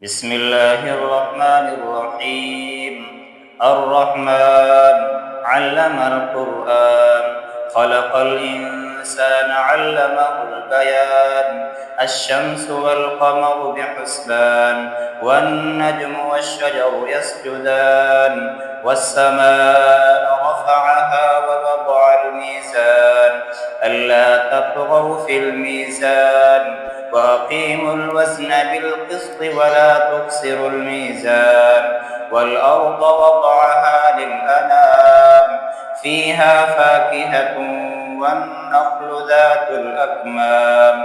بسم الله الرحمن الرحيم. الرحمن علم القرآن، خلق الإنسان علمه البيان. الشمس والقمر بحسبان، والنجم والشجر يسجدان. والسماء رفعها ووضع الميزان، ألا تطغوا في الميزان وأقيموا الوزن بالقسط ولا تخسروا الميزان. والأرض وضعها للأنام، فيها فاكهة والنخل ذات الأكمام،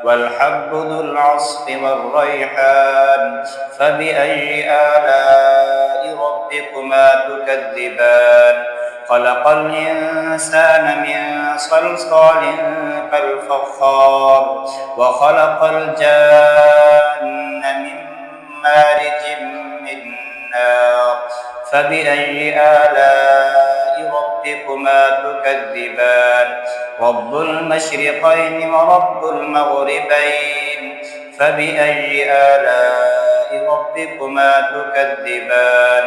والحب ذو العصف والريحان. فبأي آلاء ربكما تكذبان؟ خلق الإنسان من صلصال كالفخار، وخلق الجان من مارج من نار. فبأي آلاء ربكما تكذبان؟ رب المشرقين ورب المغربين. فبأي آلاء ربكما تكذبان؟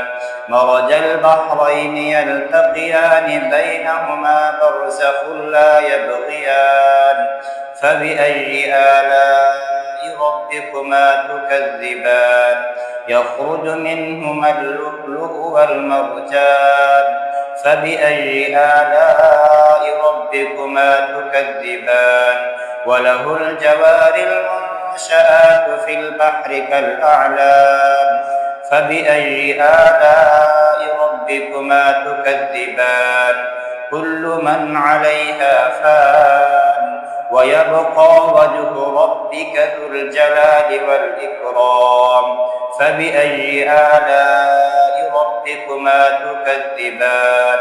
مرج البحرين يلتقيان، بينهما برزخ لا يبغيان. فبأي آلاء ربكما تكذبان؟ يخرج منهما اللؤلؤ والمرجان. فبأي آلاء ربكما تكذبان؟ وله الجوار المنشآت في البحر كالأعلام. فبأي آلاء ربكما تكذبان؟ كل من عليها فان، ويبقى وجه ربك ذو الجلال والإكرام. فبأي آلاء ربكما تكذبان؟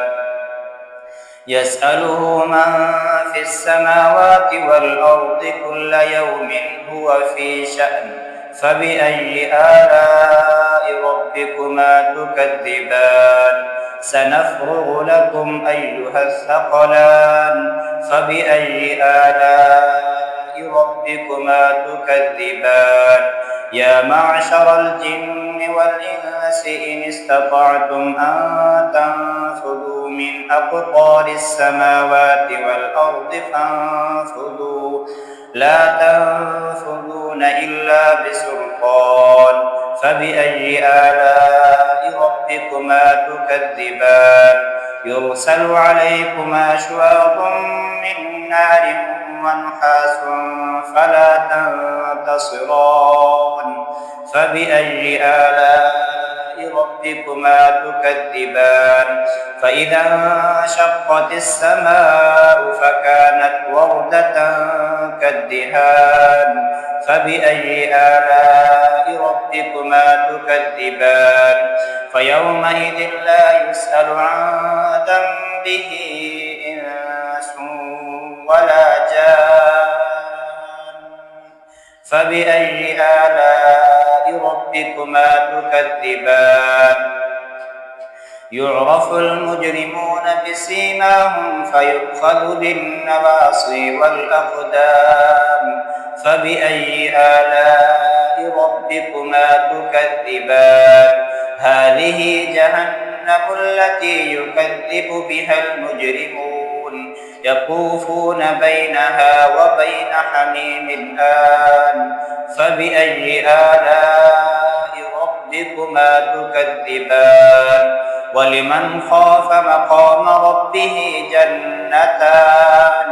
يسأله من في السماوات والأرض كل يوم هو في شأن. فبأي آلاء ربكما تكذبان؟ سنفرغ لكم أيها الثقلان. فبأي آلاء ربكما تكذبان؟ يا معشر الجن والإنس إن استطعتم أن تنفذوا من أقطار السماوات والأرض فانفذوا، لا تنفذون إلا بسلطان. فبأي آلاء ربكما تكذبان؟ يرسل عليكما شواظ من نار ونحاس فلا تنتصران. فبأي آلاء ربكما تكذبان؟ فإذا انشقت السماء فكانت وردة كالدهان. فبأي آلاء ربكما تكذبان؟ فيومئذ لا يسأل عن ذنبه إنس ولا جان. فبأي آلاء ربكما تكذبان؟ يعرف المجرمون بسيماهم فيؤخذ بالنواصي والأقدام. فبأي آلاء ربكما تكذبان؟ هذه جهنم التي يكذب بها المجرمون، يطوفون بينها وبين حميم آن. فبأي آلاء ربكما تكذبان؟ ولمن خاف مقام ربه جنتان.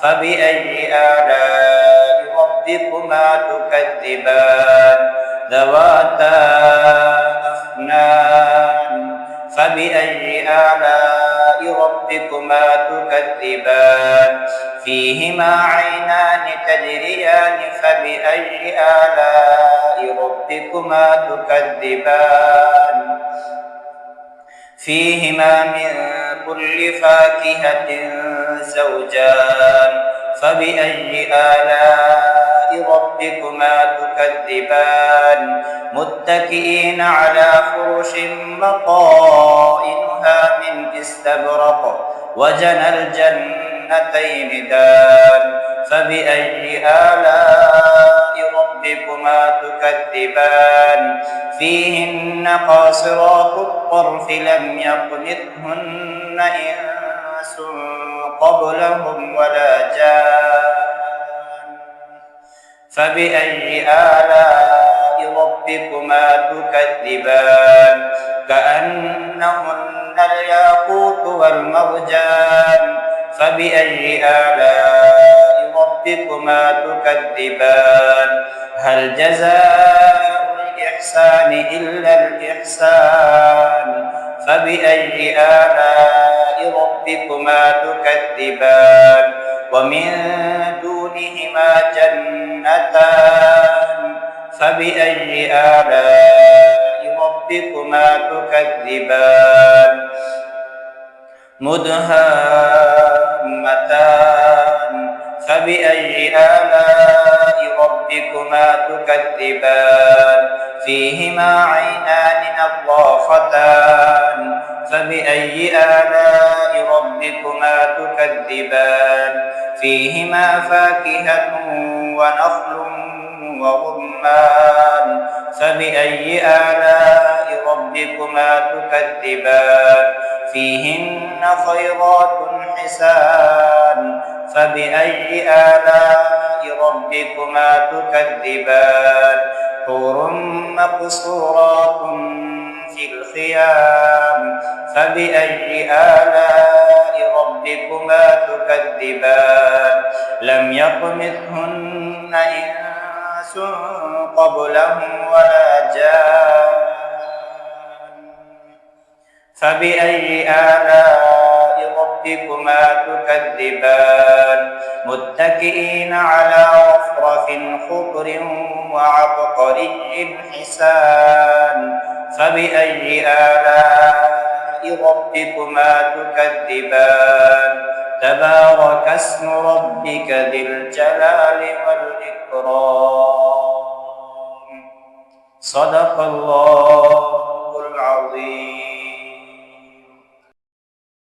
فبأي آلاء ربكما تكذبان؟ ذواتا أفنان. فبأي آلاء ربكما تكذبان؟ فيهما عينان تجريان. فبأي آلاء ربكما تكذبان؟ فيهما من كل فاكهة زوجان. فبأي آلاء ربكما تكذبان؟ متكئين على فرش بطائنها من استبرق، وجنى الجنتين دان. فبأي آلاء ربكما تكذبان؟ فيهن قاصرات الطرف لم يطمثهن إنس قبلهم ولا جان فبأي آلاء ربكما تكذبان كأنهن الياقوت والمرجان فبأي آلاء ربكما تكذبان هل جزاء الإحسان إلا الإحسان فبأي آلاء ربكما تكذبان ومن دونهما جنتان فبأي آلاء ربكما تكذبان مدهامتان فبأي آلاء ربكما تكذبان فيهما عينان نضاختان فبأي آلاء ربكما تكذبان فيهما فاكهة ونخل ورمان فبأي آلاء ربكما تكذبان فيهن خيرات حسان فبأي آلاء ربكما تكذبان حور مقصورات في الخيام فبأي آلاء ربكما تكذبان لم يطمثهن إنس قبلهم ولا جان فبأي آلاء ربكما تكذبان متكئين على رفرف خضر وعبقري حسان فبأي آلاء ربكما تكذبان تبارك اسم ربك ذي الجلال والإكرام صدق الله العظيم.